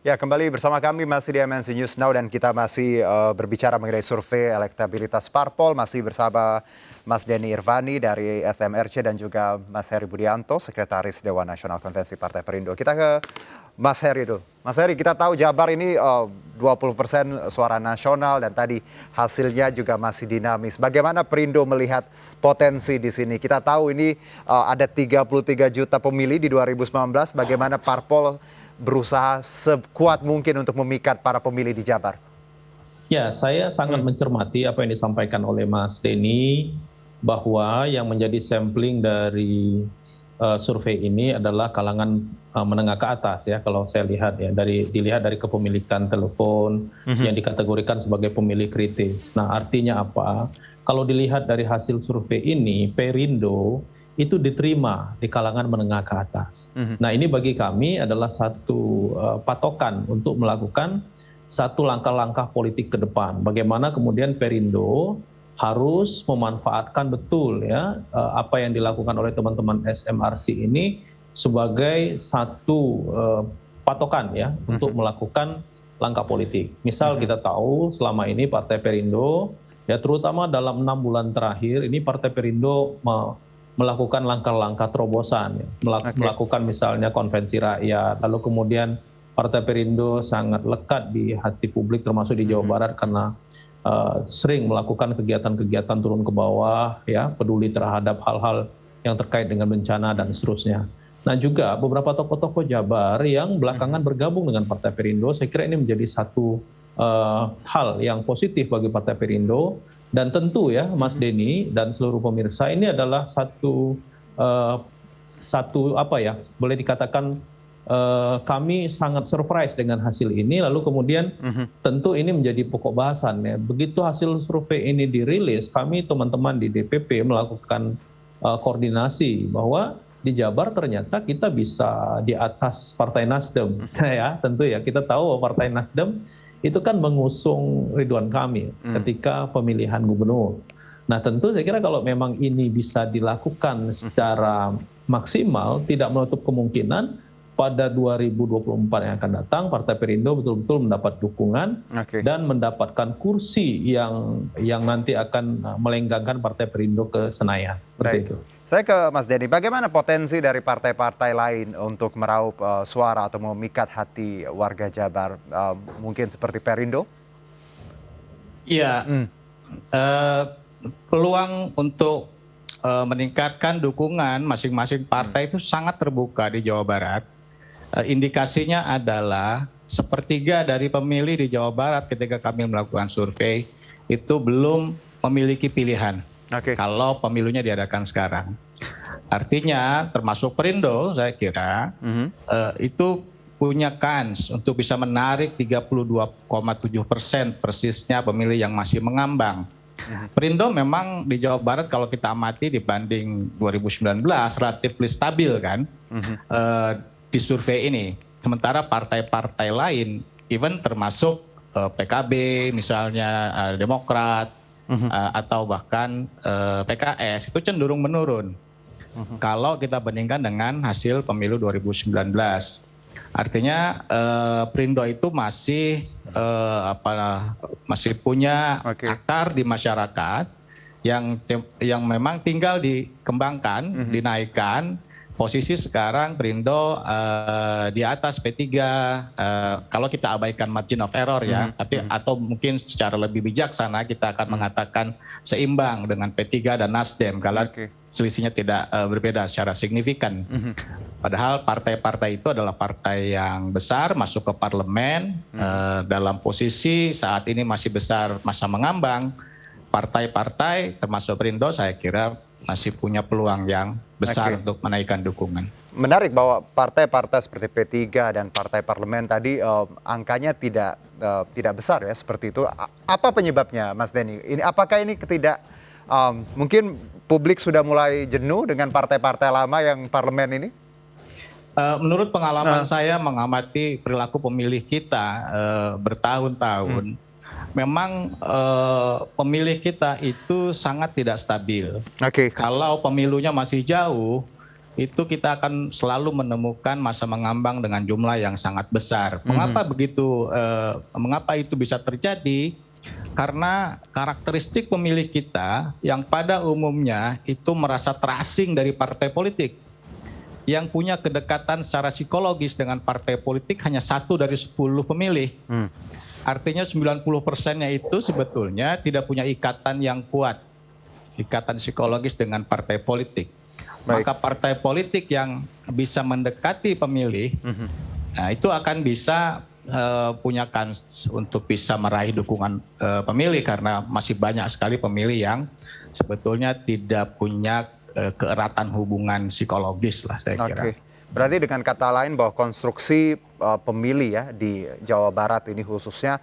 Ya, kembali bersama kami masih di MNC News Now dan kita masih berbicara mengenai survei elektabilitas parpol, masih bersama Mas Denny Irvani dari SMRC dan juga Mas Heri Budianto, Sekretaris Dewan Nasional Konvensi Partai Perindo. Kita ke Mas Heri dulu. Mas Heri, kita tahu Jabar ini 20% suara nasional dan tadi hasilnya juga masih dinamis. Bagaimana Perindo melihat potensi di sini? Kita tahu ini ada 33 juta pemilih di 2019, bagaimana parpol berusaha sekuat mungkin untuk memikat para pemilih di Jabar. Ya, saya sangat mencermati apa yang disampaikan oleh Mas Denny, bahwa yang menjadi sampling dari survei ini adalah kalangan menengah ke atas ya, kalau saya lihat ya, dilihat dari kepemilikan telepon yang dikategorikan sebagai pemilih kritis. Nah, artinya apa? Kalau dilihat dari hasil survei ini, Perindo itu diterima di kalangan menengah ke atas. Nah, ini bagi kami adalah satu patokan untuk melakukan satu langkah-langkah politik ke depan. Bagaimana kemudian Perindo harus memanfaatkan betul ya apa yang dilakukan oleh teman-teman SMRC ini sebagai satu patokan ya untuk melakukan langkah politik. Misal kita tahu selama ini Partai Perindo ya, terutama dalam 6 bulan terakhir ini Partai Perindo melakukan langkah-langkah terobosan, ya. Melakukan misalnya konvensi rakyat, lalu kemudian Partai Perindo sangat lekat di hati publik termasuk di Jawa Barat karena sering melakukan kegiatan-kegiatan turun ke bawah, ya, peduli terhadap hal-hal yang terkait dengan bencana dan seterusnya. Nah, juga beberapa tokoh-tokoh Jabar yang belakangan bergabung dengan Partai Perindo, saya kira ini menjadi satu hal yang positif bagi Partai Perindo. Dan tentu ya Mas Denny dan seluruh pemirsa, ini adalah satu apa ya, boleh dikatakan kami sangat surprise dengan hasil ini, lalu kemudian tentu ini menjadi pokok bahasan ya. Begitu hasil survei ini dirilis, kami teman-teman di DPP melakukan koordinasi bahwa di Jabar ternyata kita bisa di atas Partai Nasdem ya, tentu ya kita tahu bahwa Partai Nasdem itu kan mengusung Ridwan Kamil ketika pemilihan gubernur. Nah, tentu saya kira kalau memang ini bisa dilakukan secara maksimal, tidak menutup kemungkinan pada 2024 yang akan datang Partai Perindo betul-betul mendapat dukungan dan mendapatkan kursi yang nanti akan melenggangkan Partai Perindo ke Senayan. Seperti itu. Saya ke Mas Denny, bagaimana potensi dari partai-partai lain untuk meraup suara atau memikat hati warga Jabar, mungkin seperti Perindo? Iya, peluang untuk meningkatkan dukungan masing-masing partai itu sangat terbuka di Jawa Barat. Indikasinya adalah sepertiga dari pemilih di Jawa Barat ketika kami melakukan survei itu belum memiliki pilihan. Kalau pemilunya diadakan sekarang. Artinya termasuk Perindo saya kira itu punya kans untuk bisa menarik 32,7% persisnya pemilih yang masih mengambang. Perindo memang di Jawa Barat kalau kita amati dibanding 2019 relatif stabil kan di survei ini. Sementara partai-partai lain, even termasuk PKB misalnya, Demokrat, atau bahkan PKS itu cenderung menurun kalau kita bandingkan dengan hasil pemilu 2019. Artinya Perindo itu masih masih punya akar di masyarakat yang memang tinggal dikembangkan, dinaikkan. Posisi sekarang Perindo di atas P3 kalau kita abaikan margin of error ya, tapi atau mungkin secara lebih bijaksana kita akan mengatakan seimbang dengan P3 dan Nasdem kalau selisihnya tidak berbeda secara signifikan. Padahal partai-partai itu adalah partai yang besar masuk ke parlemen dalam posisi saat ini masih besar masa mengambang. Partai-partai termasuk Perindo saya kira masih punya peluang yang besar untuk menaikkan dukungan. Menarik bahwa partai-partai seperti P3 dan partai parlemen tadi angkanya tidak besar ya seperti itu. Apa penyebabnya, Mas Denny? Apakah ini mungkin publik sudah mulai jenuh dengan partai-partai lama yang parlemen ini? Menurut pengalaman saya mengamati perilaku pemilih kita bertahun-tahun, memang pemilih kita itu sangat tidak stabil. Kalau pemilunya masih jauh, itu kita akan selalu menemukan masa mengambang dengan jumlah yang sangat besar. Mengapa begitu? Mengapa itu bisa terjadi? Karena karakteristik pemilih kita yang pada umumnya itu merasa terasing dari partai politik, yang punya kedekatan secara psikologis dengan partai politik hanya 1 dari 10 pemilih. Artinya 90%-nya itu sebetulnya tidak punya ikatan yang kuat, ikatan psikologis dengan partai politik. Baik. Maka partai politik yang bisa mendekati pemilih, nah itu akan bisa punya kans untuk bisa meraih dukungan pemilih, karena masih banyak sekali pemilih yang sebetulnya tidak punya keeratan hubungan psikologis lah, saya kira. Oke. Berarti dengan kata lain bahwa konstruksi pemilih ya di Jawa Barat ini khususnya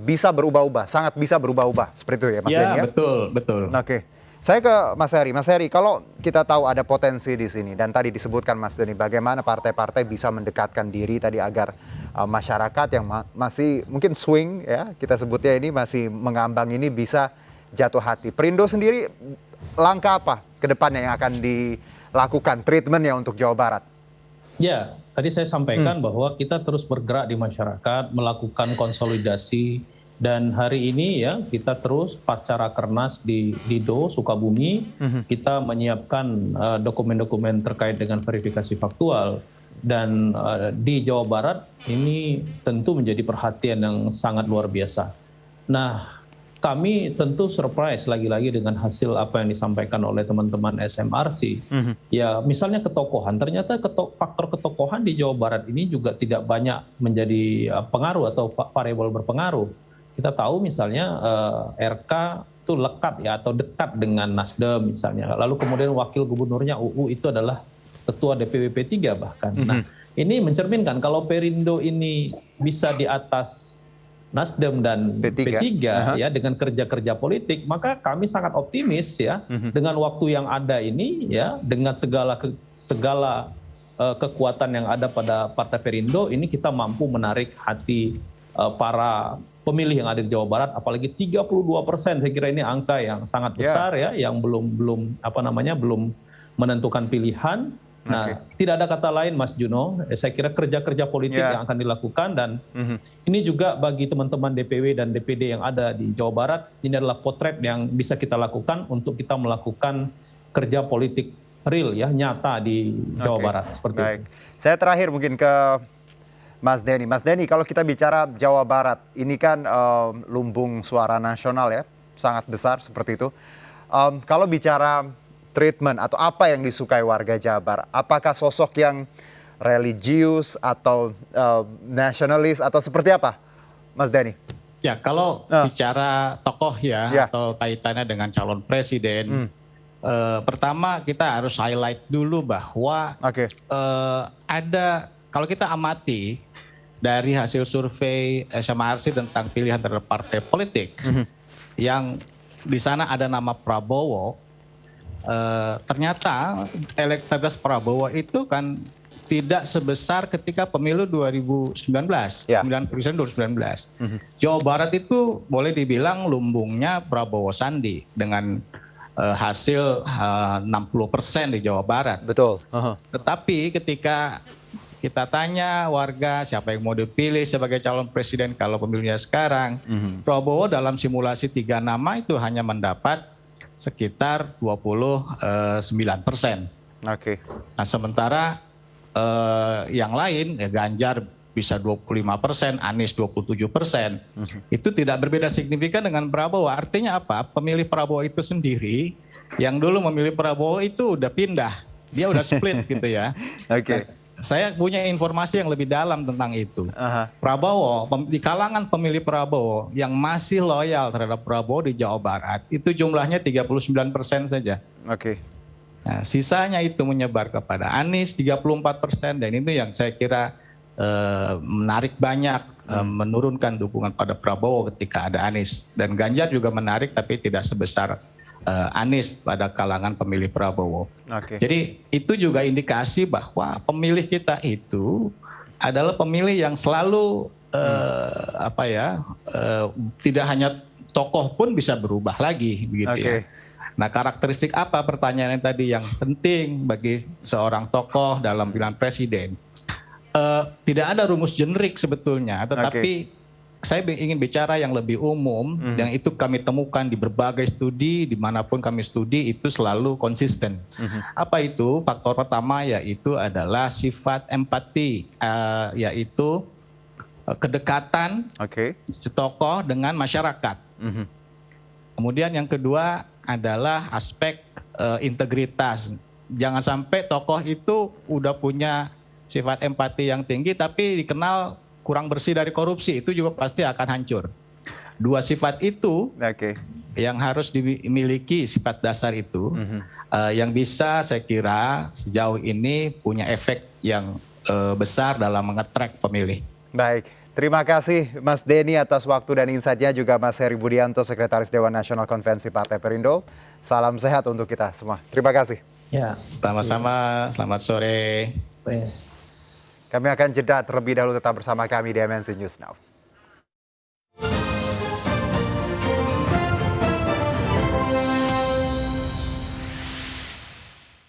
bisa berubah-ubah, sangat bisa berubah-ubah seperti itu ya Mas Denny ya? Betul. Oke. Saya ke Mas Heri. Mas Heri, kalau kita tahu ada potensi di sini dan tadi disebutkan Mas Denny bagaimana partai-partai bisa mendekatkan diri tadi agar masyarakat yang masih mungkin swing ya, kita sebutnya ini masih mengambang ini bisa jatuh hati. Perindo sendiri langkah apa ke depannya yang akan dilakukan treatmentnya untuk Jawa Barat? Ya, tadi saya sampaikan bahwa kita terus bergerak di masyarakat, melakukan konsolidasi, dan hari ini ya kita terus pasca Rakernas di Dido, Sukabumi, kita menyiapkan dokumen-dokumen terkait dengan verifikasi faktual. Dan di Jawa Barat ini tentu menjadi perhatian yang sangat luar biasa. Nah, kami tentu surprise lagi-lagi dengan hasil apa yang disampaikan oleh teman-teman SMRC. Ya, misalnya ketokohan, ternyata faktor ketokohan di Jawa Barat ini juga tidak banyak menjadi pengaruh atau variabel berpengaruh. Kita tahu misalnya RK itu lekat ya atau dekat dengan Nasdem misalnya. Lalu kemudian wakil gubernurnya UU itu adalah ketua DPW P3 bahkan. Nah, ini mencerminkan kalau Perindo ini bisa di atas Nasdem dan P3 ya dengan kerja-kerja politik, maka kami sangat optimis ya dengan waktu yang ada ini ya, dengan segala kekuatan yang ada pada Partai Perindo ini, kita mampu menarik hati para pemilih yang ada di Jawa Barat, apalagi 32%, saya kira ini angka yang sangat besar ya, yang belum menentukan pilihan. Nah, tidak ada kata lain Mas Juno, saya kira kerja-kerja politik yang akan dilakukan, dan ini juga bagi teman-teman DPW dan DPD yang ada di Jawa Barat, ini adalah potret yang bisa kita lakukan untuk kita melakukan kerja politik real ya, nyata di Jawa Barat seperti itu. Saya terakhir mungkin ke Mas Denny. Mas Denny, kalau kita bicara Jawa Barat, ini kan lumbung suara nasional ya, sangat besar seperti itu. Kalau bicara treatment atau apa yang disukai warga Jabar, apakah sosok yang religius atau nasionalis atau seperti apa, Mas Denny? Ya, kalau bicara tokoh atau kaitannya dengan calon presiden, pertama kita harus highlight dulu bahwa ada, kalau kita amati dari hasil survei SMRC tentang pilihan terhadap partai politik, yang di sana ada nama Prabowo, ternyata elektabilitas Prabowo itu kan tidak sebesar ketika pemilu 2019, 2019. Jawa Barat itu boleh dibilang lumbungnya Prabowo Sandi dengan hasil 60% di Jawa Barat. Betul. Tetapi ketika kita tanya warga siapa yang mau dipilih sebagai calon presiden kalau pemilunya sekarang, Prabowo dalam simulasi 3 nama itu hanya mendapat sekitar 29%. Nah, sementara yang lain, ya Ganjar bisa 25%, Anies 27%. Itu tidak berbeda signifikan dengan Prabowo. Artinya apa? Pemilih Prabowo itu sendiri, yang dulu memilih Prabowo itu udah pindah. Dia udah split gitu ya. Nah, saya punya informasi yang lebih dalam tentang itu. Prabowo, di kalangan pemilih Prabowo yang masih loyal terhadap Prabowo di Jawa Barat, itu jumlahnya 39% saja. Nah, sisanya itu menyebar kepada Anies 34%, dan itu yang saya kira menarik banyak, menurunkan dukungan pada Prabowo ketika ada Anies. Dan Ganjar juga menarik tapi tidak sebesar Anies pada kalangan pemilih Prabowo. Jadi itu juga indikasi bahwa pemilih kita itu adalah pemilih yang selalu tidak hanya tokoh pun bisa berubah lagi begitu ya. Nah, karakteristik apa pertanyaan yang tadi yang penting bagi seorang tokoh dalam pilihan presiden? Tidak ada rumus generik sebetulnya, tetapi saya ingin bicara yang lebih umum, yang itu kami temukan di berbagai studi, dimanapun kami studi itu selalu konsisten. Apa itu? Faktor pertama yaitu adalah sifat empati, yaitu kedekatan si tokoh dengan masyarakat. Kemudian yang kedua adalah aspek integritas. Jangan sampai tokoh itu udah punya sifat empati yang tinggi tapi dikenal kurang bersih dari korupsi, itu juga pasti akan hancur. Dua sifat itu yang harus dimiliki, sifat dasar itu, yang bisa saya kira sejauh ini punya efek yang besar dalam mengetrack pemilih. Baik, terima kasih Mas Denny atas waktu dan insight-nya, juga Mas Heri Budianto, Sekretaris Dewan Nasional Konvensi Partai Perindo. Salam sehat untuk kita semua. Terima kasih. Ya, Sama-sama, selamat sore. Kami akan jeda terlebih dahulu, tetap bersama kami di MNC News Now.